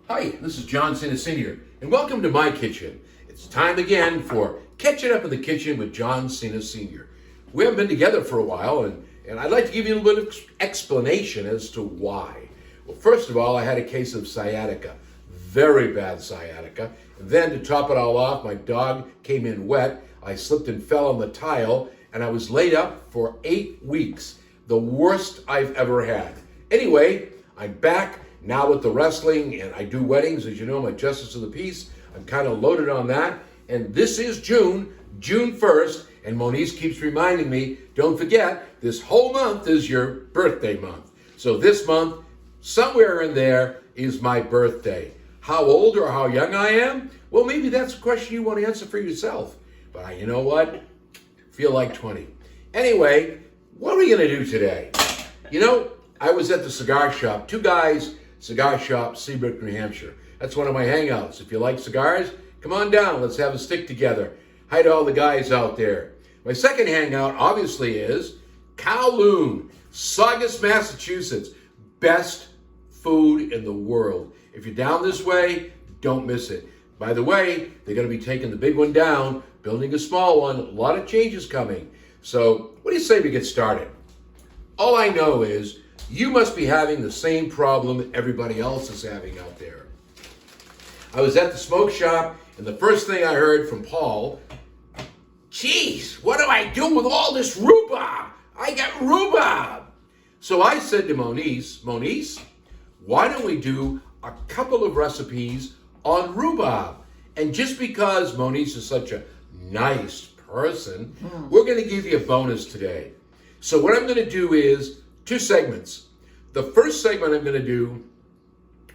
Hi, this is John Cena Sr. and welcome to my kitchen. It's time again for Catching Up in the Kitchen with John Cena Sr. We haven't been together for a while and I'd like to give you a little bit of explanation as to why. Well, first of all, I had a case of sciatica, very bad sciatica. And then to top it all off, my dog came in wet. I slipped and fell on the tile and I was laid up for 8 weeks. The worst I've ever had. Anyway, I'm back now with the wrestling, and I do weddings. As you know, I'm a justice of the peace. I'm kind of loaded on that. And this is June 1st, and Moniz keeps reminding me, don't forget, this whole month is your birthday month. So this month, somewhere in there, is my birthday. How old or how young I am? Well, maybe that's a question you want to answer for yourself. But you know what? Feel like 20. Anyway, what are we going to do today? You know, I was at the cigar shop, Two Guys Cigar Shop, Seabrook, New Hampshire. That's one of my hangouts. If you like cigars, come on down. Let's have a stick together. Hi to all the guys out there. My second hangout, obviously, is Kowloon, Saugus, Massachusetts. Best food in the world. If you're down this way, don't miss it. By the way, they're going to be taking the big one down, building a small one. A lot of changes coming. So what do you say we get started? All I know is you must be having the same problem everybody else is having out there. I was at the smoke shop, and the first thing I heard from Paul, geez, what do I do with all this rhubarb? I got rhubarb. So I said to Moniz, why don't we do a couple of recipes on rhubarb? And just because Moniz is such a nice person, we're going to give you a bonus today. So what I'm going to do is 2 segments. The first segment I'm going to do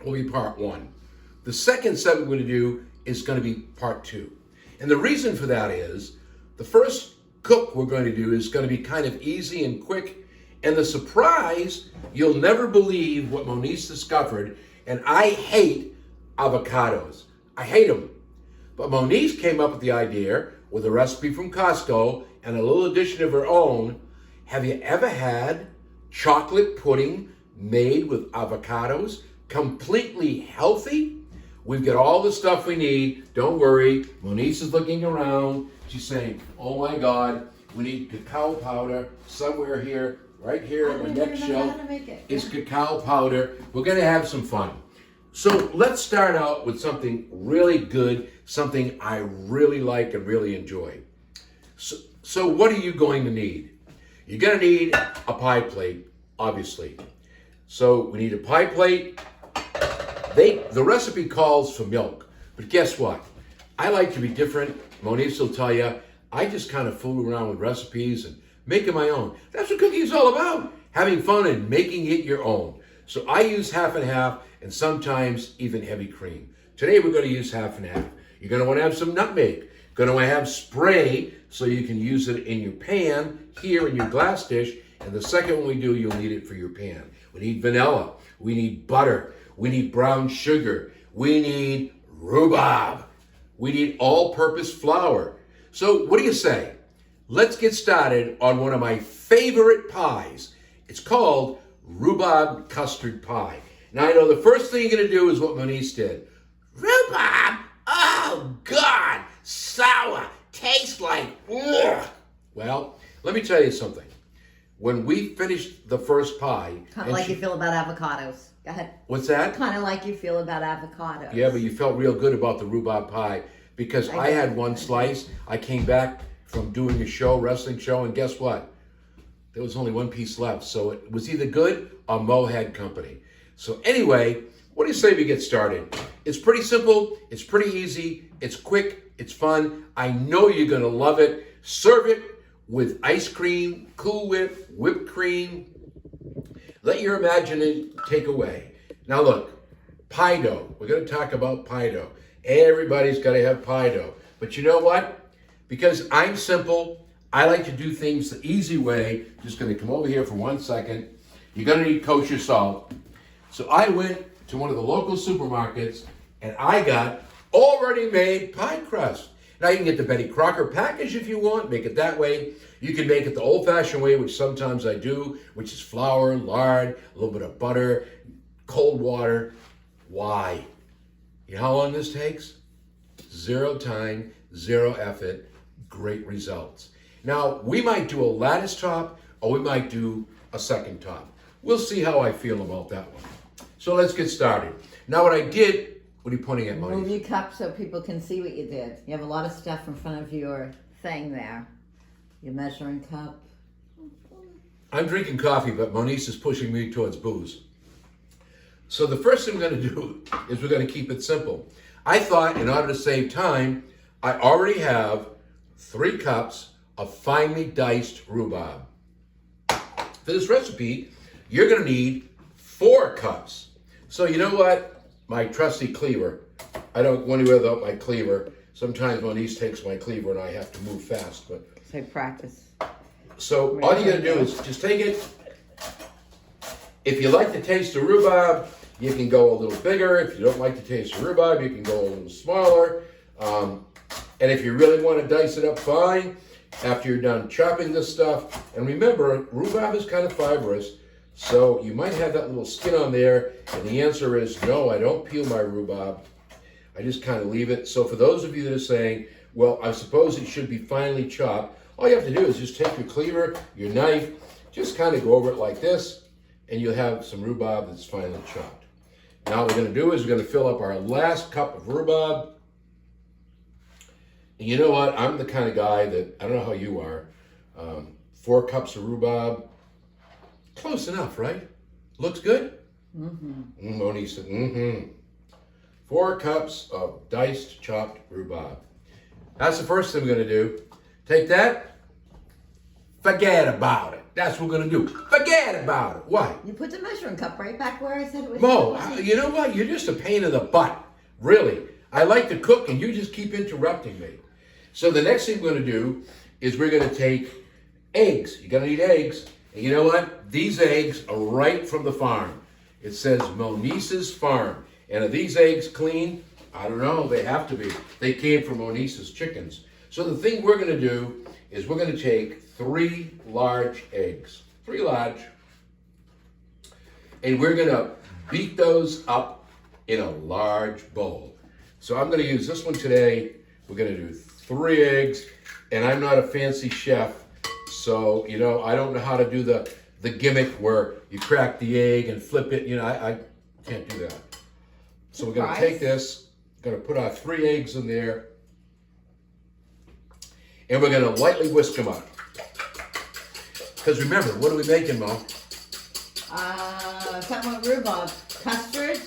will be part 1. The second segment I'm going to do is going to be part 2. And the reason for that is the first cook we're going to do is going to be kind of easy and quick. And the surprise, you'll never believe what Moniz discovered. And I hate avocados. I hate them. But Moniz came up with the idea with a recipe from Costco and a little addition of her own. Have you ever had chocolate pudding made with avocados? Completely healthy? We've got all the stuff we need. Don't worry. Moniz is looking around. She's saying, oh my God, we need cacao powder somewhere here, right here on the next shelf is cacao powder. We're going to have some fun. So let's start out with something really good, something I really like and really enjoy. So what are you going to need? You're going to need a pie plate, obviously. So we need a pie plate. The recipe calls for milk, but guess what? I like to be different. Moniz will tell you, I just kind of fool around with recipes and make it my own. That's what cooking is all about, having fun and making it your own. So I use half and half and sometimes even heavy cream. Today we're going to use half and half. You're going to want to have some nutmeg. You're going to want to have spray so you can use it in your pan, here in your glass dish. And the second one we do, you'll need it for your pan. We need vanilla. We need butter. We need brown sugar. We need rhubarb. We need all-purpose flour. So what do you say? Let's get started on one of my favorite pies. It's called Rhubarb Custard Pie. Now I know the first thing you're going to do is what Moniz did. Rhubarb? Oh God, sour, tastes like ugh. Well, let me tell you something. When we finished the first pie... Kind of like you feel about avocados. Go ahead. What's that? Kind of like you feel about avocados. Yeah, but you felt real good about the rhubarb pie because I had one slice. I came back from doing a show, wrestling show, and guess what? There was only one piece left. So it was either good or Mo had company. So anyway, what do you say we get started? It's pretty simple. It's pretty easy. It's quick. It's fun. I know you're going to love it. Serve it with ice cream, Cool Whip, whipped cream. Let your imagination take away. Now look, pie dough. We're going to talk about pie dough. Everybody's got to have pie dough. But you know what? Because I'm simple, I like to do things the easy way. Just going to come over here for 1 second. You're going to need kosher salt. So I went to one of the local supermarkets and I got already made pie crust. Now you can get the Betty Crocker package if you want, make it that way. You can make it the old-fashioned way, which sometimes I do, which is flour, lard, a little bit of butter, cold water. Why? You know how long this takes? 0 time, 0 effort, great results. Now, we might do a lattice top or we might do a second top. We'll see how I feel about that one. So let's get started. Now what I did, what are you pointing at, Monique? Move your cup so people can see what you did. You have a lot of stuff in front of your thing there. Your measuring cup. I'm drinking coffee, but Monique is pushing me towards booze. So the first thing we're going to do is we're going to keep it simple. I thought in order to save time, I already have 3 cups of finely diced rhubarb. For this recipe, you're going to need 4 cups. So you know what? My trusty cleaver. I don't go anywhere without my cleaver. Sometimes Monique takes my cleaver and I have to move fast. But So practice. so all you got to do is just take it. If you like the taste of rhubarb, you can go a little bigger. If you don't like the taste of rhubarb, you can go a little smaller. And if you really want to dice it up fine, after you're done chopping this stuff, and remember, rhubarb is kind of fibrous, so you might have that little skin on there, and the answer is no, I don't peel my rhubarb. I just kind of leave it. So for those of you that are saying, well, I suppose it should be finely chopped, all you have to do is just take your cleaver, your knife, just kind of go over it like this, and you'll have some rhubarb that's finely chopped. Now what we're going to do is we're going to fill up our last cup of rhubarb. And you know what? I'm the kind of guy that, I don't know how you are, 4 cups of rhubarb, close enough, right? Looks good? Mm-hmm. Monique said, mm-hmm. 4 cups of diced, chopped rhubarb. That's the first thing we're going to do. Take that, forget about it. That's what we're going to do. Forget about it. Why? You put the measuring cup right back where I said it was. Mo, you know what? You're just a pain in the butt. Really. I like to cook and you just keep interrupting me. So the next thing we're going to do is we're going to take eggs. You're going to need eggs. And you know what? These eggs are right from the farm. It says Monique's Farm. And are these eggs clean? I don't know. They have to be. They came from Monique's chickens. So the thing we're going to do is we're going to take 3 large eggs. 3 large. And we're going to beat those up in a large bowl. So I'm going to use this one today. We're going to do 3 eggs. And I'm not a fancy chef. So, you know, I don't know how to do the gimmick where you crack the egg and flip it. You know, I can't do that. So we're going to take this, going to put our 3 eggs in there, and we're going to lightly whisk them up. Because remember, what are we making, Mom? Something with rhubarb custard.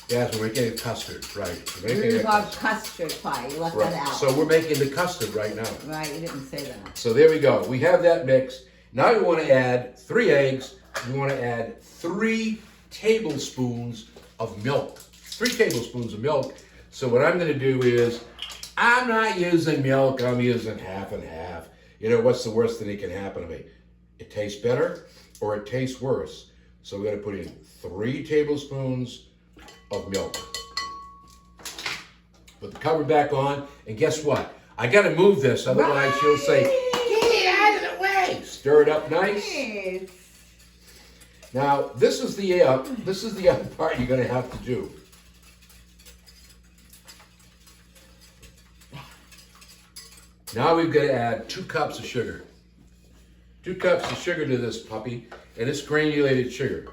Yes, we're making a custard, right. We're making Rhubarb custard pie. You left that out. So we're making the custard right now. Right, you didn't say that. So there we go. We have that mix. Now we want to add 3 eggs. We want to add 3 tablespoons of milk. 3 tablespoons of milk. So what I'm going to do is, I'm not using milk, I'm using half and half. You know, what's the worst thing that can happen to me? It tastes better or it tastes worse. So we're going to put in 3 tablespoons of milk. Put the cover back on, and guess what? I got to move this, otherwise she'll say, get out of the way. Stir it up nice. Now, this is the other part you're going to have to do. Now we've got to add 2 cups of sugar. 2 cups of sugar to this puppy, and it's granulated sugar.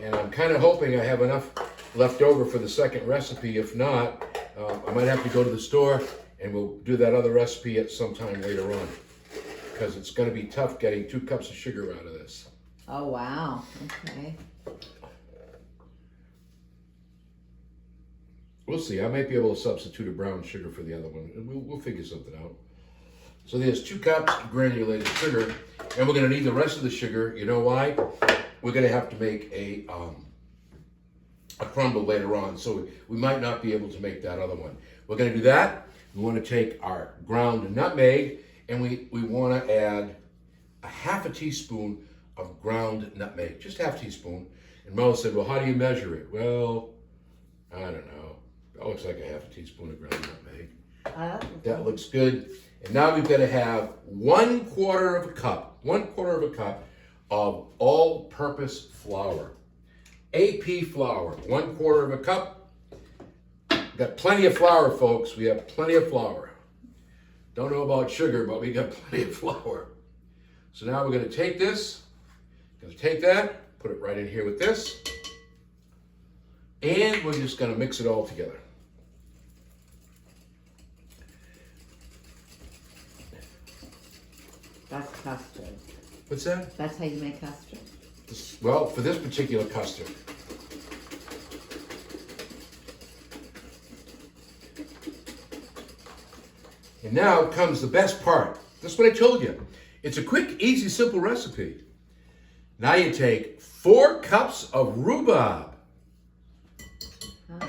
And I'm kind of hoping I have enough left over for the second recipe. If not, I might have to go to the store and we'll do that other recipe at some time later on. Because it's going to be tough getting 2 cups of sugar out of this. Oh, wow. Okay. We'll see. I might be able to substitute a brown sugar for the other one. We'll figure something out. So there's 2 cups of granulated sugar, and we're going to need the rest of the sugar. You know why? We're going to have to make a crumble later on, so we might not be able to make that other one. We're going to do that. We want to take our ground nutmeg, and we want to add a half a teaspoon of ground nutmeg, just half a teaspoon. And Mo said, well, how do you measure it? Well, I don't know. That looks like a half a teaspoon of ground nutmeg. That looks good. And now we've got to have 1/4 of a cup, 1/4 of a cup of all-purpose flour. AP flour, 1/4 of a cup. Got plenty of flour, folks. We have plenty of flour. Don't know about sugar, but we got plenty of flour. So now we're going to take this, put it right in here with this, and we're just going to mix it all together. That's custard. What's that? That's how you make custard. Well, for this particular custard. And now comes the best part. That's what I told you. It's a quick, easy, simple recipe. Now you take 4 cups of rhubarb. Oh.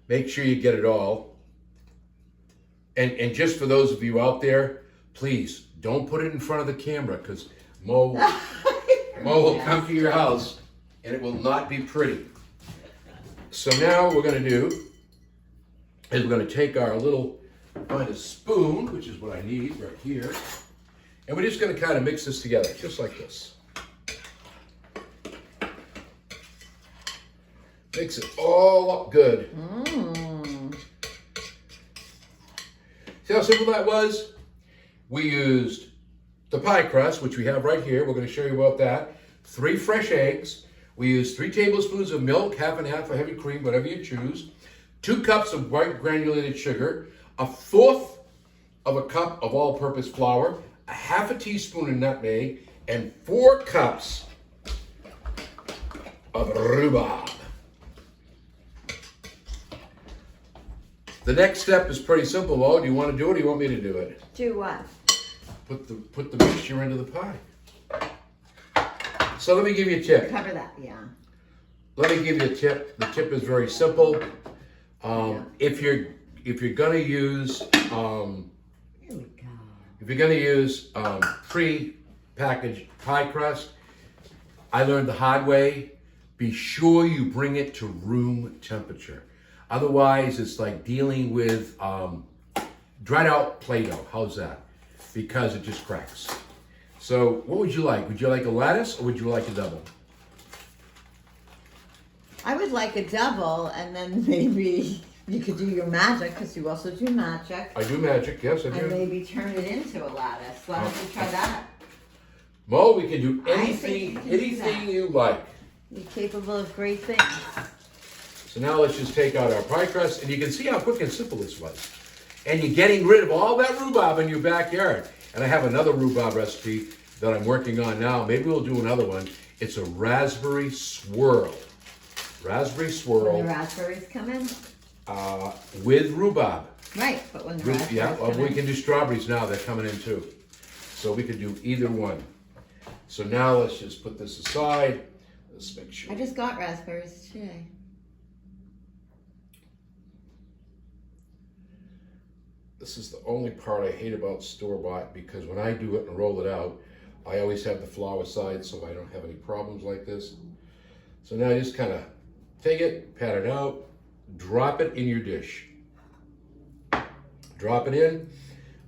Make sure you get it all. And just for those of you out there, please don't put it in front of the camera because Mo will come to your house and it will not be pretty. So now what we're going to do is we're going to take our little kind of spoon, which is what I need right here, and we're just going to kind of mix this together, just like this. Mix it all up good. See how simple that was? We used the pie crust, which we have right here. We're going to show you about that. 3 fresh eggs. We used 3 tablespoons of milk, half and half of heavy cream, whatever you choose. 2 cups of white granulated sugar, 1/4 of a cup of all-purpose flour, 1/2 teaspoon of nutmeg, and 4 cups of rhubarb. The next step is pretty simple, Mo. Do you want to do it or do you want me to do it? Do what? Put the mixture into the pie. So let me give you a tip. Cover that, yeah. Let me give you a tip. The tip is very simple. If you're gonna use Here we go. if you're gonna use pre-packaged pie crust, I learned the hard way. Be sure you bring it to room temperature. Otherwise, it's like dealing with dried out Play-Doh. How's that? Because it just cracks. So what would you like? Would you like a lattice or would you like a double? I would like a double, and then maybe you could do your magic, because you also do magic. I do magic, yes I do. And maybe turn it into a lattice. Why don't you try that? Mo, we can do I think you anything, can do that. you like. You're capable of great things. So now let's just take out our pie crust, and you can see how quick and simple this was. And you're getting rid of all that rhubarb in your backyard. And I have another rhubarb recipe that I'm working on now. Maybe we'll do another one. It's a raspberry swirl. Raspberry When swirl the raspberries come in? with rhubarb. Right, but when the With, raspberries yeah, well, come we in. can do strawberries now. They're coming in too. So we could do either one. So now let's just put this aside. Let's make sure. I just got raspberries today. This is the only part I hate about store-bought, because when I do it and roll it out, I always have the flour side so I don't have any problems like this. So now I just kind of take it, pat it out, drop it in your dish. Drop it in.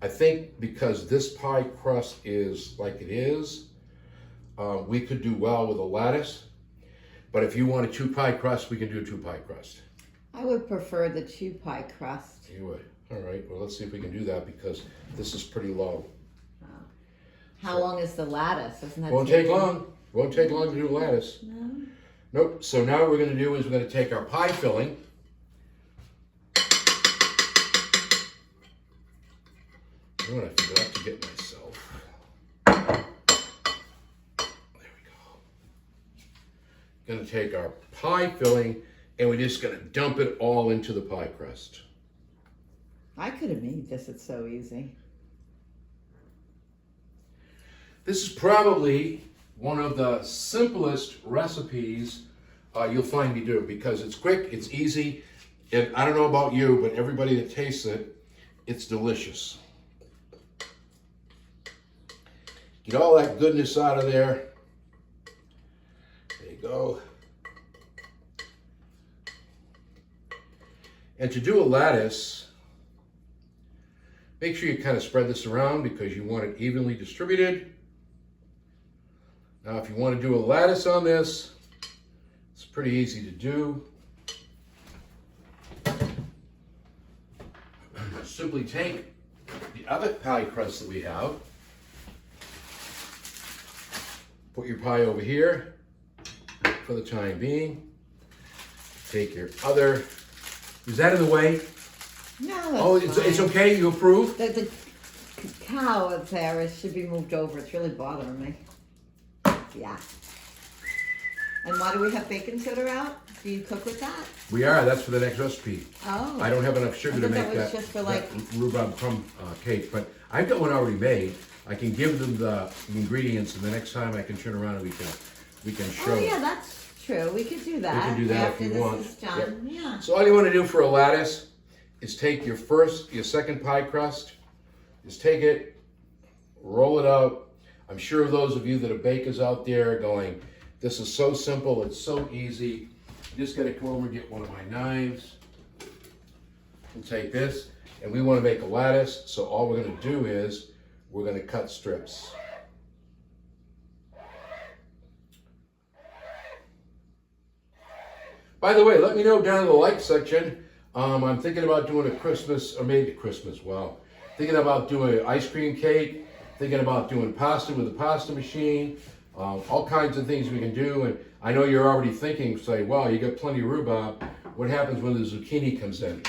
I think because this pie crust is like it is, we could do well with a lattice. But if you want a 2 pie crust, we can do a 2 pie crust. I would prefer the 2 pie crust. You would. All right, well, let's see if we can do that, because this is pretty low. How long is the lattice? Doesn't that Won't take long. Won't take long to do lattice. No? Nope. So now what we're going to do is we're going to take our pie filling. Oh, I forgot to get myself. There we go. Going to take our pie filling and we're just going to dump it all into the pie crust. I could have made this. It's so easy. This is probably one of the simplest recipes you'll find me do, because it's quick, it's easy, and I don't know about you, but everybody that tastes it, it's delicious. Get all that goodness out of there. There you go. And to do a lattice, make sure you kind of spread this around because you want it evenly distributed. Now, if you want to do a lattice on this, it's pretty easy to do. simply take the other pie crust that we have, put your pie over here for the time being. Take your other, is that in the way? No, that's it's fine. okay, you approve? The cow up there, it should be moved over. It's really bothering me. Yeah. And why do we have baking soda out? Do you cook with that? We are, that's for the next recipe. Oh. I don't have enough sugar I to thought make that was that, just for, like- that rhubarb crumb cake, but I've got one already made. I can give them the ingredients, and the next time I can turn around and we can show. Oh yeah, that's true. We could do that. We can do that after if you this want. is done. Yeah. So all you want to do for a lattice is take your second pie crust, just take it, roll it out. I'm sure those of you that are bakers out there are going, this is so simple, it's so easy. You just got to come over and get one of my knives and take this. And we want to make a lattice, so all we're going to do is we're going to cut strips. By the way, let me know down in the like section. I'm thinking about doing a Christmas, or maybe Christmas, wow. Thinking about doing an ice cream cake, thinking about doing pasta with a pasta machine, all kinds of things we can do. And I know you're already thinking, say, wow, you got plenty of rhubarb. What happens when the zucchini comes in?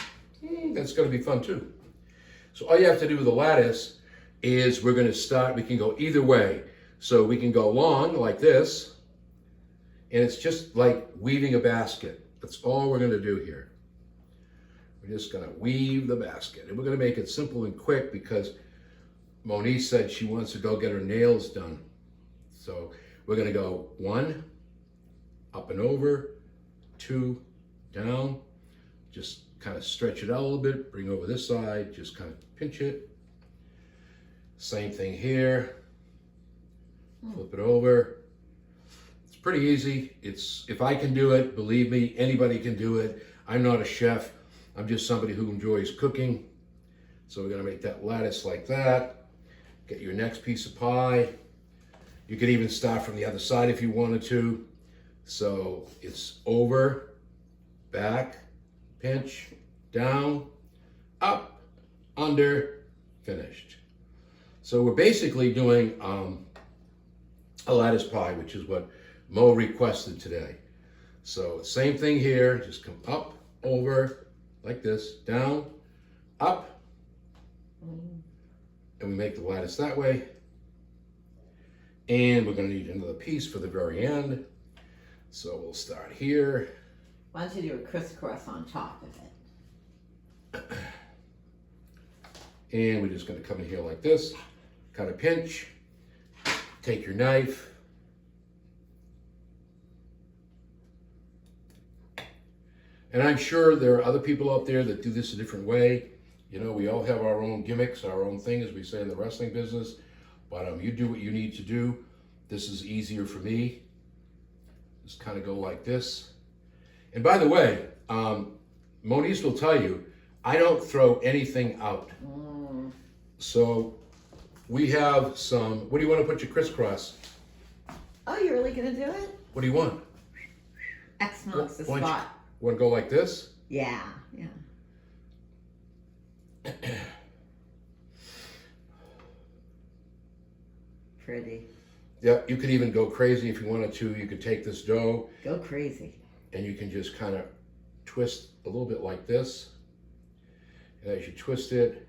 That's gonna be fun too. So all you have to do with the lattice is we're gonna start, we can go either way. So we can go long like this, and it's just like weaving a basket. That's all we're gonna do here. We're just gonna weave the basket. And we're gonna make it simple and quick because Monique said she wants to go get her nails done. So we're gonna go 1, up and over, 2, down, just kind of stretch it out a little bit, bring over this side, just kind of pinch it. Same thing here, flip it over. It's pretty easy. If I can do it, believe me, anybody can do it. I'm not a chef. I'm just somebody who enjoys cooking. So we're gonna make that lattice like that. Get your next piece of pie. You could even start from the other side if you wanted to. So it's over, back, pinch, down, up, under, finished. So we're basically doing a lattice pie, which is what Mo requested today. So same thing here, just come up, over, like this, down, up, and we make the lattice that way. And we're gonna need another piece for the very end. So we'll start here. Why don't you do a crisscross on top of it? And we're just gonna come in here like this, kind of pinch, take your knife, and I'm sure there are other people out there that do this a different way. You know, we all have our own gimmicks, our own thing, as we say in the wrestling business, but you do what you need to do. This is easier for me. Just kind of go like this. And by the way, Monique will tell you, I don't throw anything out. So we have some, what do you want to put your crisscross? Oh, you're really gonna do it? What do you want? X marks the Want spot. You want to go like this? Yeah, yeah. Pretty. Yeah, you could even go crazy if you wanted to. You could take this dough Go crazy. and you can just kind of twist a little bit like this. And as you twist it,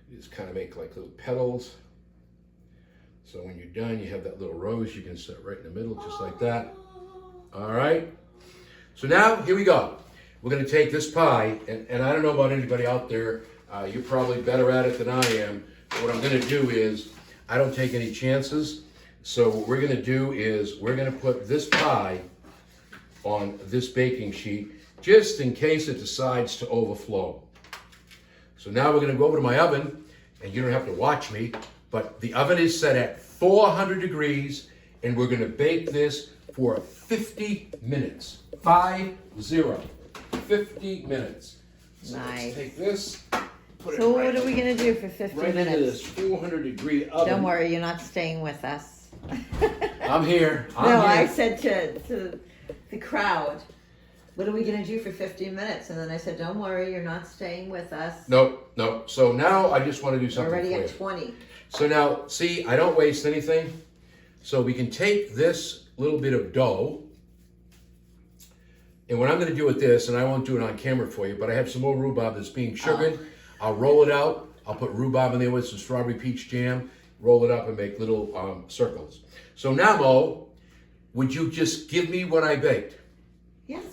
you just kind of make like little petals. So when you're done, you have that little rose you can set right in the middle, just like that. All right. So now, here we go. We're going to take this pie, and I don't know about anybody out there. You're probably better at it than I am. But what I'm going to do is, I don't take any chances. So what we're going to do is, we're going to put this pie on this baking sheet, just in case it decides to overflow. So now we're going to go over to my oven, and you don't have to watch me, but the oven is set at 400 degrees, and we're going to bake this for 50 minutes. 50 minutes. So Nice. let's take this, put it So right, what are we gonna do for 50 right into minutes? this 400 degree oven. Don't worry, you're not staying with us. I'm here. I'm No, here. I said to the crowd. what are we gonna do for 15 minutes? And then I said, don't worry, you're not staying with us. No. So now I just want to do We're something already for at you. 20. So now, see, I don't waste anything. So we can take this little bit of dough, and what I'm going to do with this, and I won't do it on camera for you, but I have some more rhubarb that's being sugared. I'll roll it out. I'll put rhubarb in there with some strawberry peach jam, roll it up and make little circles. So now, Mo, would you just give me what I baked? Yes.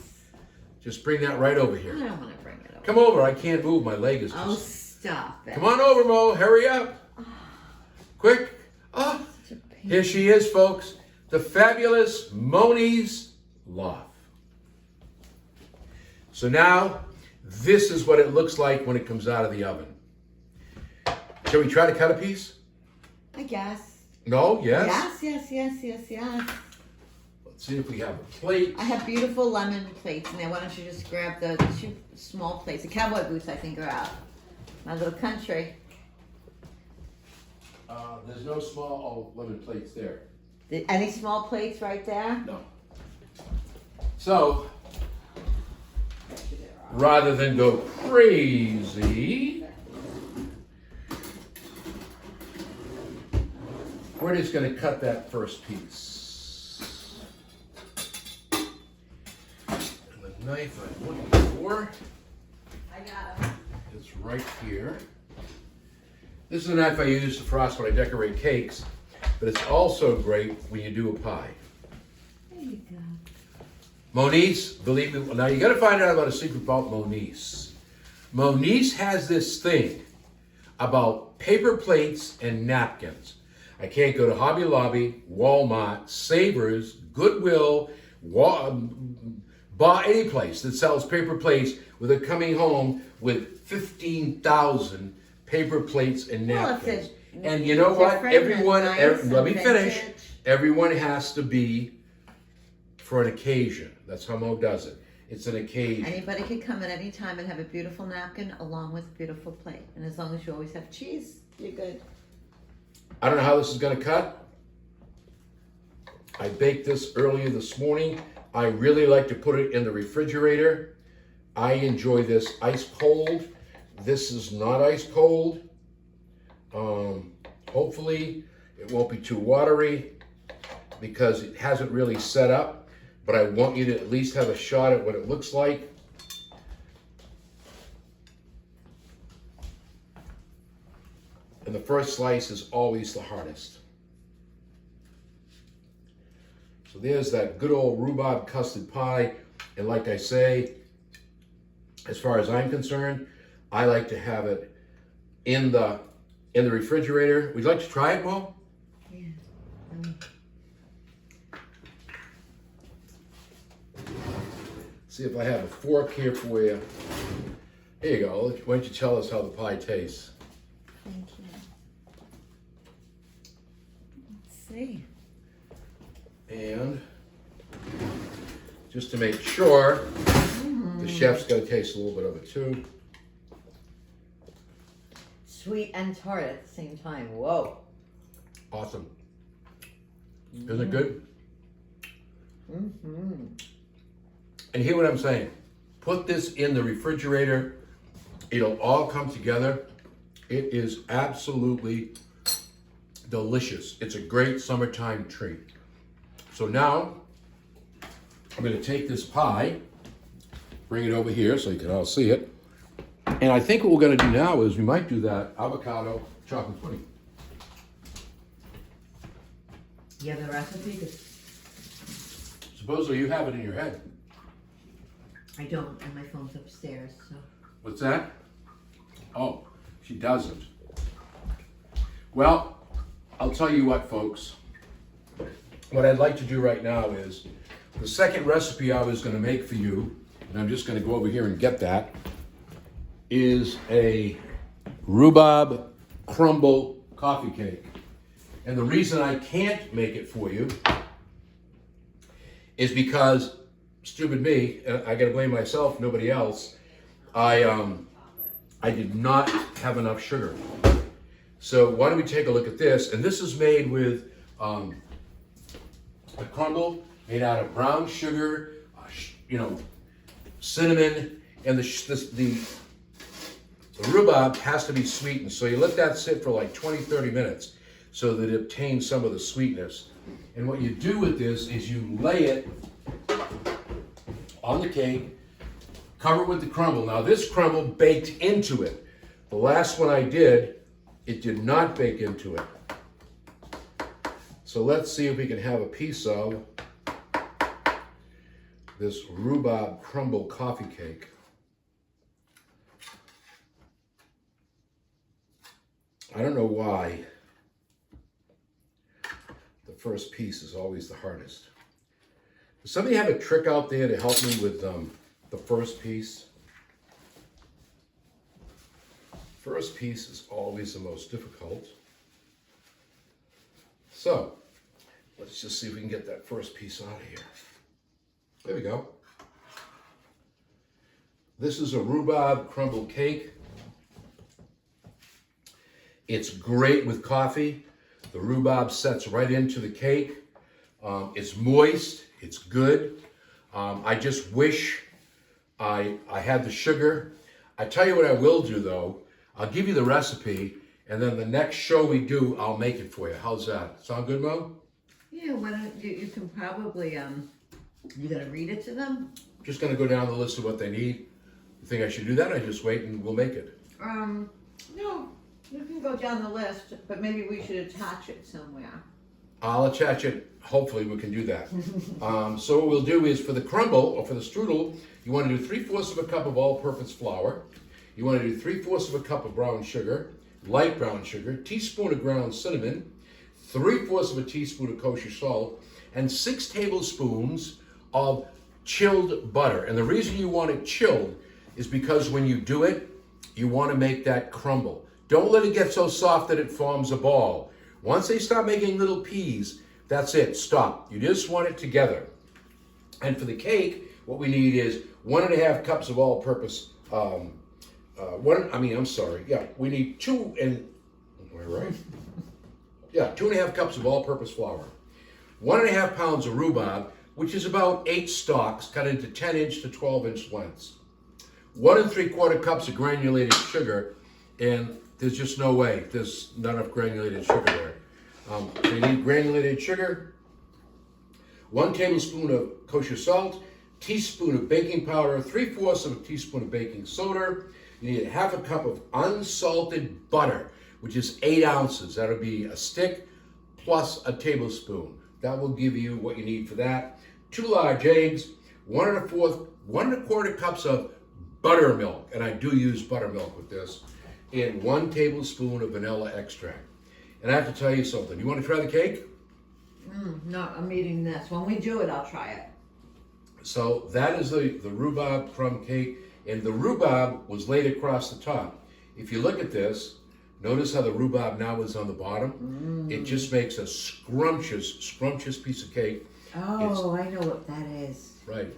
Just bring that right over I here. don't want to bring it over. Come over. I can't move. My leg is Oh, just... stop it. Come on over, Mo. Hurry up. Quick. Oh, Such a pain. here she is, folks. The fabulous Moni's Loaf. So now, this is what it looks like when it comes out of the oven. Shall we try to cut a piece? I guess. No? Yes? Yes. Let's see if we have a plate. I have beautiful lemon plates in there. Why don't you just grab the 2 small plates? The cowboy boots, I think, are out. My little country. There's no small lemon plates there. Any small plates right there? No. So, rather than go crazy, we're just going to cut that first piece. And the knife I'm looking for I got them. is right here. This is a knife I use to frost when I decorate cakes, but it's also great when you do a pie. There you go. Moni's, believe me, now you got to find out about a secret about Moni's. Moni's has this thing about paper plates and napkins. I can't go to Hobby Lobby, Walmart, Savers, Goodwill, any place that sells paper plates without coming home with 15,000 paper plates and napkins. And you know what? Everyone, let me finish. Everyone has to be for an occasion. That's how Mo does it. It's an occasion. Anybody could come at any time and have a beautiful napkin along with a beautiful plate. And as long as you always have cheese, you're good. I don't know how this is going to cut. I baked this earlier this morning. I really like to put it in the refrigerator. I enjoy this ice cold. This is not ice cold. Hopefully it won't be too watery because it hasn't really set up, but I want you to at least have a shot at what it looks like. And the first slice is always the hardest. So there's that good old rhubarb custard pie. And like I say, as far as I'm concerned, I like to have it in the refrigerator. Would you like to try it, Mo? Yeah. See if I have a fork here for you. Here you go. Why don't you tell us how the pie tastes? Thank you. Let's see. And just to make sure, the chef's got to taste a little bit of it too. Sweet and tart at the same time. Whoa. Awesome. Isn't it good? Mm-hmm. And hear what I'm saying. Put this in the refrigerator. It'll all come together. It is absolutely delicious. It's a great summertime treat. So now, I'm going to take this pie, bring it over here so you can all see it. And I think what we're going to do now is we might do that avocado chocolate pudding. You have the recipe? Supposedly you have it in your head. I don't, and my phone's upstairs, so. What's that? Oh, she doesn't. Well, I'll tell you what, folks. What I'd like to do right now is the second recipe I was going to make for you, and I'm just going to go over here and get that, is a rhubarb crumble coffee cake. And the reason I can't make it for you is because, stupid me, I got to blame myself, nobody else, I did not have enough sugar. So why don't we take a look at this? And this is made with a crumble made out of brown sugar, cinnamon, and the rhubarb has to be sweetened. So you let that sit for like 20, 30 minutes so that it obtains some of the sweetness. And what you do with this is you lay it on the cake, cover it with the crumble. Now this crumble baked into it. The last one I did, it did not bake into it. So let's see if we can have a piece of this rhubarb crumble coffee cake. I don't know why the first piece is always the hardest. Does somebody have a trick out there to help me with the first piece? First piece is always the most difficult. So, let's just see if we can get that first piece out of here. There we go. This is a rhubarb crumble cake. It's great with coffee. The rhubarb sets right into the cake. It's moist, it's good. I just wish I had the sugar. I tell you what I will do though, I'll give you the recipe, and then the next show we do, I'll make it for you. How's that? Sound good, Mo? Yeah, why don't you can probably, you gonna read it to them? Just gonna go down the list of what they need. You think I should do that? I just wait and we'll make it. No, you can go down the list, but maybe we should attach it somewhere. I'll attach it. Hopefully we can do that. So what we'll do is for the crumble, or for the strudel, you want to do 3/4 of a cup of all-purpose flour. You want to do 3/4 of a cup of brown sugar, light brown sugar, teaspoon of ground cinnamon, 3/4 of a teaspoon of kosher salt, and 6 tablespoons of chilled butter. And the reason you want it chilled is because when you do it, you want to make that crumble. Don't let it get so soft that it forms a ball. Once they start making little peas, that's it, stop. You just want it together. And for the cake, what we need is 1.5 cups of all-purpose, we need 2.5 cups of all-purpose flour, 1.5 pounds of rhubarb, which is about 8 stalks cut into 10-inch to 12-inch lengths, 1 3/4 cups of granulated sugar, and there's just no way there's not enough granulated sugar there. So you need granulated sugar, 1 tablespoon of kosher salt, teaspoon of baking powder, 3/4 of a teaspoon of baking soda. You need 1/2 cup of unsalted butter, which is 8 ounces. That'll be a stick plus a tablespoon. That will give you what you need for that. 2 large eggs, 1 1/4 cups of buttermilk, and I do use buttermilk with this, and 1 tablespoon of vanilla extract. And I have to tell you something. You want to try the cake? No, I'm eating this. When we do it, I'll try it. So that is the rhubarb crumb cake, and the rhubarb was laid across the top. If you look at this, notice how the rhubarb now is on the bottom. It just makes a scrumptious piece of cake. Oh, I know what that is. Right.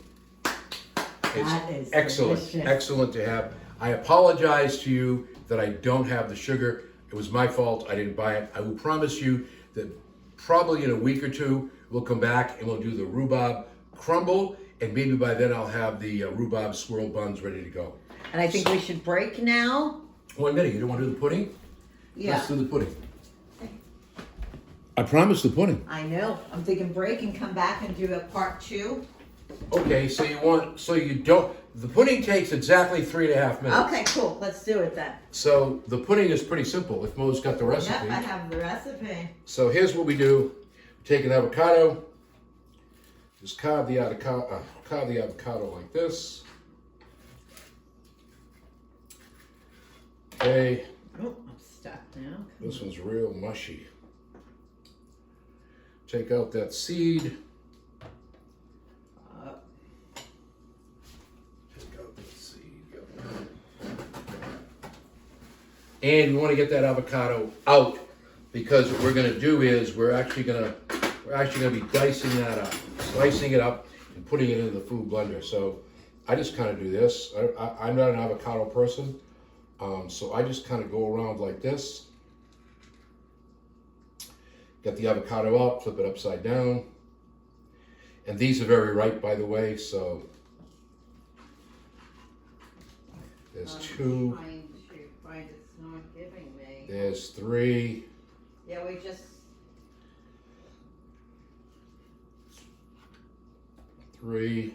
That is excellent, delicious. excellent to have. I apologize to you that I don't have the sugar. It was my fault. I didn't buy it. I will promise you that probably in a week or two, we'll come back and we'll do the rhubarb crumble, and maybe by then I'll have the rhubarb swirl buns ready to go. And I think we should break now. 1 minute. You don't want to do the pudding? Yeah. Let's do the pudding. I promised the pudding. I know. I'm thinking break and come back and do a part 2. Okay, the pudding takes exactly 3.5 minutes. Okay, cool. Let's do it then. So the pudding is pretty simple if Mo's got the recipe. Yep, I have the recipe. So here's what we do. Take an avocado, just carve the avocado like this. Okay, Oh, I'm stuck now. this one's real mushy. Take out that seed. Take out that seed. And we want to get that avocado out, because what we're going to do is we're actually going to be dicing that up, slicing it up, and putting it in the food blender. So I just kind of do this. I'm not an avocado person, so I just kind of go around like this. Get the avocado out, flip it upside down. And these are very ripe, by the way, so There's I'm 2. trying to find it's not giving me. There's 3. Yeah, we just. 3.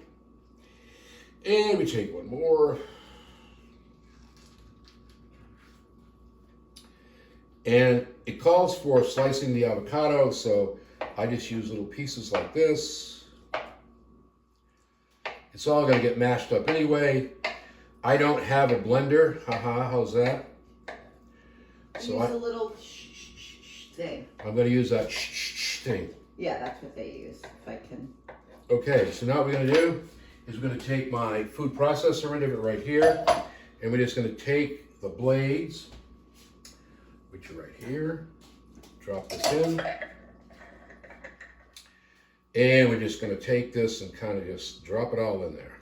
And we take one more. And it calls for slicing the avocado, so I just use little pieces like this. It's all going to get mashed up anyway. I don't have a blender. Haha, how's that? So use a little thing. I'm going to use that thing. Yeah, that's what they use, if I can. Okay, so now what we're going to do is we're going to take my food processor end of it right here, and we're just going to take the blades, which are right here, drop this in, and we're just going to take this and kind of just drop it all in there.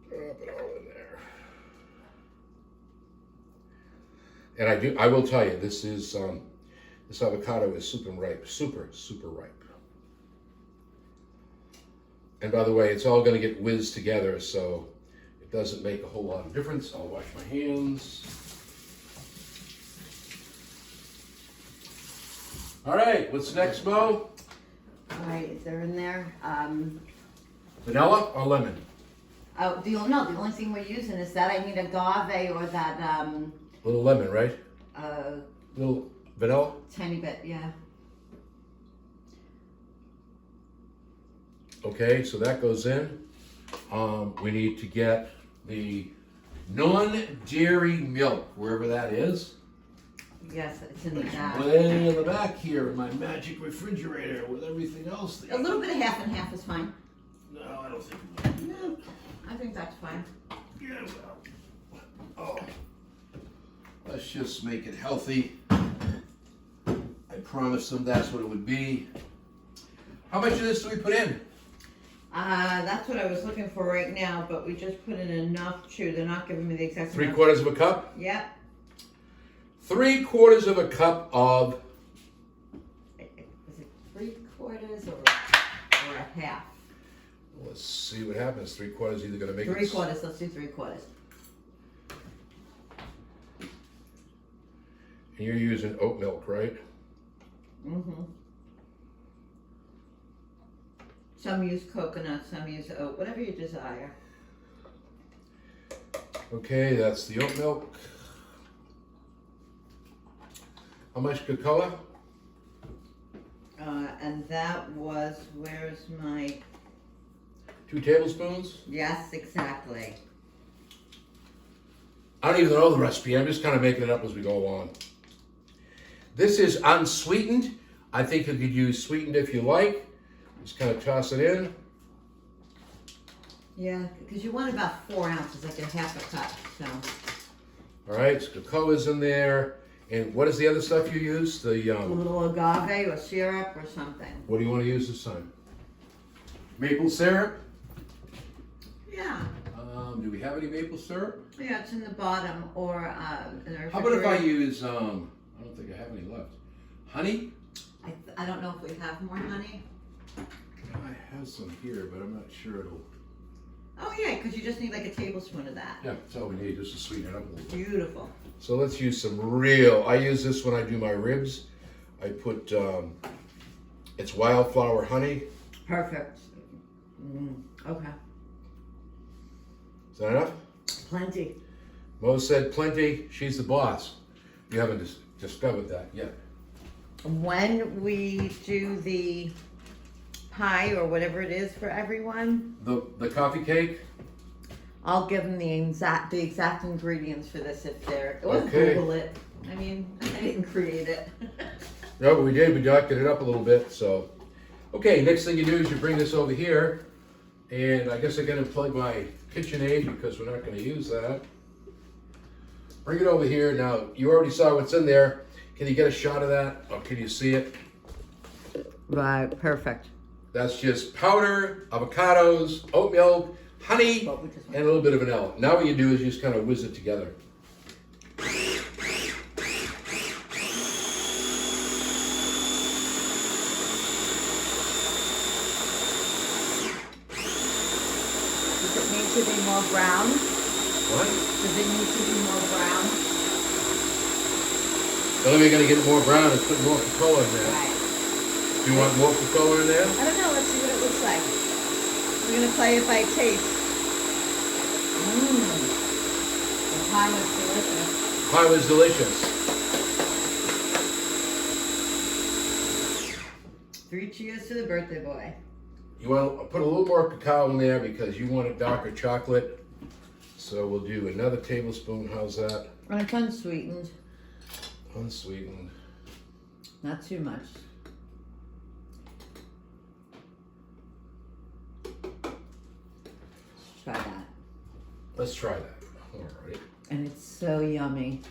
Drop it all in there. And I will tell you, this avocado is super ripe, super ripe. And by the way, it's all going to get whizzed together, so it doesn't make a whole lot of difference. I'll wash my hands. All right, what's next, Mo? All right, is there in there? Vanilla or lemon? Oh, the only thing we're using is that I need agave or that Little lemon, right? Little vanilla? tiny bit, yeah. Okay, so that goes in. We need to get the non-dairy milk, wherever that is. Yes, it's in the back. Way in the back here in my magic refrigerator with everything else. A little bit of half and half is fine. No, I don't think. No, I think that's fine. Yeah, well. Oh. Let's just make it healthy. I promised them that's what it would be. How much of this do we put in? That's what I was looking for right now, but we just put in enough too. They're not giving me the exact amount. 3/4 of a cup? Yep. 3/4 of a cup of. Is it 3/4 or a half? Let's see what happens. 3/4 either going to make 3/4. Let's do 3/4. And you're using oat milk, right? Mm-hmm. Some use coconut, some use oat, whatever you desire. Okay, that's the oat milk. How much cocoa? And that was, where's my, 2 tablespoons? yes, exactly. I don't even know the recipe. I'm just kind of making it up as we go along. This is unsweetened. I think you could use sweetened if you like. Just kind of toss it in. Yeah, because you want about 4 ounces, like a half a cup, so. All right, so cocoa is in there. And what is the other stuff you use? A little agave or syrup or something. What do you want to use this time? Maple syrup? Yeah. Do we have any maple syrup? Yeah, it's in the bottom or in the refrigerator. How about if I use, I don't think I have any left. Honey? I don't know if we have more honey. I have some here, but I'm not sure it'll. Oh yeah, because you just need like a tablespoon of that. Yeah, that's all we need, just to sweeten it up a little bit. Beautiful. So let's use some I use this when I do my ribs. I put, it's wildflower honey. Perfect. Okay. Is that enough? Plenty. Mo said plenty. She's the boss. You haven't discovered that yet. When we do the pie or whatever it is for everyone, The coffee cake? I'll give them the exact ingredients for this if they're. Or Okay. Google it. I mean, I didn't create it. No, but we did. We doctored it up a little bit. So, okay. Next thing you do is you bring this over here, and I guess I got to plug my KitchenAid because we're not going to use that. Bring it over here. Now you already saw what's in there. Can you get a shot of that, or can you see it? Right. Perfect. That's just powder, avocados, oat milk, honey, and a little bit of vanilla. Now what you do is you just kind of whiz it together. Does it need to be more brown? What? Does it need to be more brown? The only way you're going to get more brown is put more Coca-Cola in there. Right. Do you want more Coca-Cola in there? I don't know. Let's see what it looks like. We're going to play it by taste. Mmm. The pie was delicious. Pie was delicious. 3 cheers to the birthday boy. You want to put a little more cacao in there because you want a darker chocolate. So we'll do another tablespoon. How's that? And it's unsweetened. Unsweetened. Not too much. Try that. Let's try that. All right. And it's so yummy.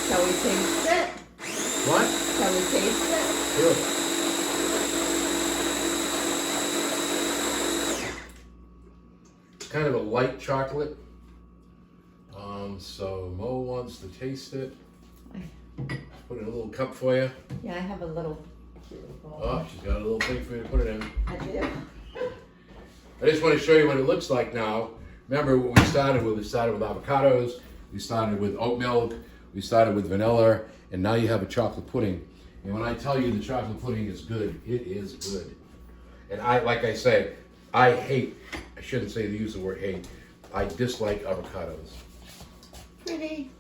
Shall we taste it? What? Shall we taste it? Sure. It's kind of a light chocolate. So Mo wants to taste it. Put in a little cup for you. Yeah, I have a little bowl. Oh, she's got a little thing for you to put it in. I do. I just want to show you what it looks like now. Remember what we started with? We started with avocados. We started with oat milk. We started with vanilla. And now you have a chocolate pudding. And when I tell you the chocolate pudding is good, it is good. And like I say, I shouldn't say use the word hate. I dislike avocados. Pretty.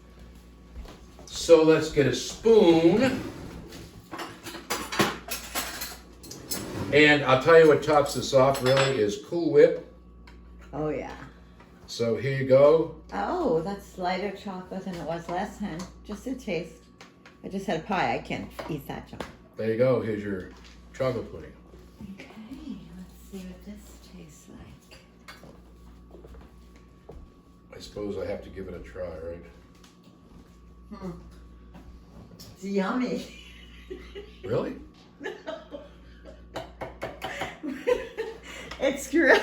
So let's get a spoon. And I'll tell you what tops this off really is Cool Whip. Oh, yeah. So here you go. Oh, that's lighter chocolate than it was last time. Just a taste. I just had a pie. I can't eat that chocolate. There you go. Here's your chocolate pudding. Okay, let's see what this tastes like. I suppose I have to give it a try, right? It's yummy. Really? It's really...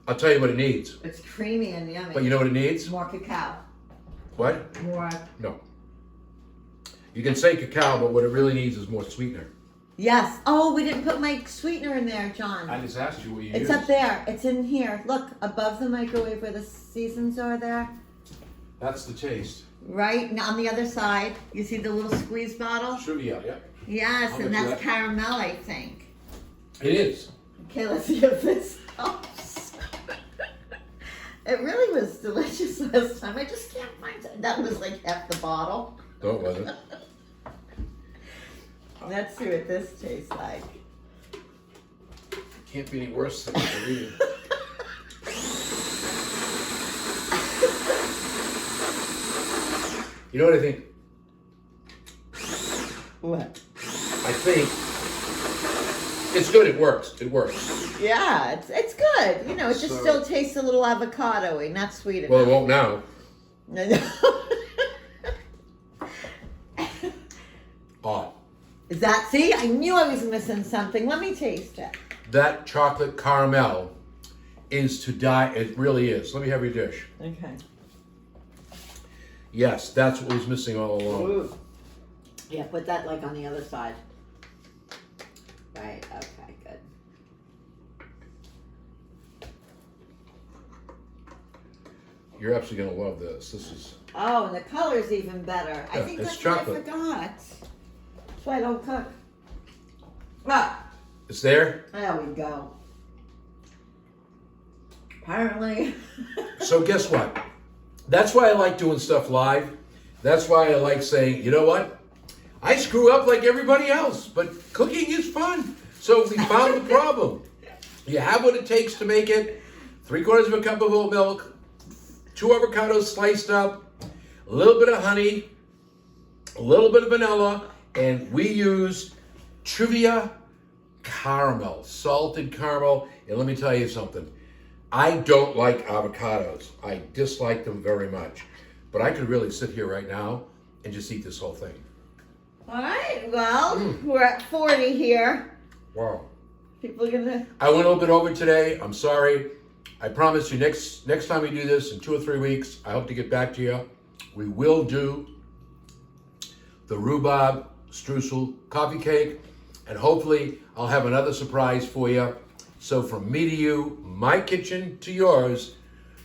I'll tell you what it needs. It's creamy and yummy. But you know what it needs? More cacao. What? More... No. You can say cacao, but what it really needs is more sweetener. Yes. Oh, we didn't put my sweetener in there, John. I just asked you what you It's used. up there. It's in here. Look, above the microwave where the seasons are there. That's the taste. Right? And on the other side, you see the little squeeze bottle? Sure, yeah. Yes, I'll and bet you that's that. caramel, I think. It is. Okay, let's see if this helps. It really was delicious last time. I just can't find it. That was like half the bottle. No, it wasn't. Let's see what this tastes like. Can't be any worse than what you're eating. You know what I think? What? I think it's good. It works. It works. Yeah, it's good. You know, it just So- still tastes a little avocado-y, not sweet enough. Well, it won't now. Odd. Is that, see, I knew I was missing something. Let me taste it. That chocolate caramel is to die. It really is. Let me have your dish. Okay. Yes, that's what was missing all along. Ooh. Yeah, put that like on the other side. Right, okay, good. You're absolutely going to love this. This is... Oh, and the color's even better. I Yeah, think it's that's chocolate. what I forgot. That's why I don't cook. Ah, It's there? there we go. Apparently. So guess what? That's why I like doing stuff live. That's why I like saying, you know what? I screw up like everybody else, but cooking is fun. So we found the problem. You have what it takes to make it. 3/4 of a cup of oat milk, 2 avocados sliced up, a little bit of honey, a little bit of vanilla, and we use Trivia caramel, salted caramel. And let me tell you something. I don't like avocados. I dislike them very much. but I could really sit here right now and just eat this whole thing. All right, well, we're at 40 here. Wow. People are gonna... I went a little bit over today. I'm sorry. I promise you next time we do this in 2 or 3 weeks, I hope to get back to you. We will do the rhubarb streusel coffee cake, and hopefully I'll have another surprise for you. So from me to you, my kitchen to yours,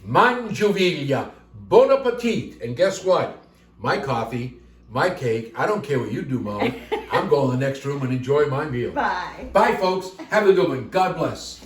mangioviglia, bon appetit. And guess what? My coffee, my cake, I don't care what you do, Mom. I'm going to the next room and enjoy my meal. Bye. Bye, folks. Have a good one. God bless.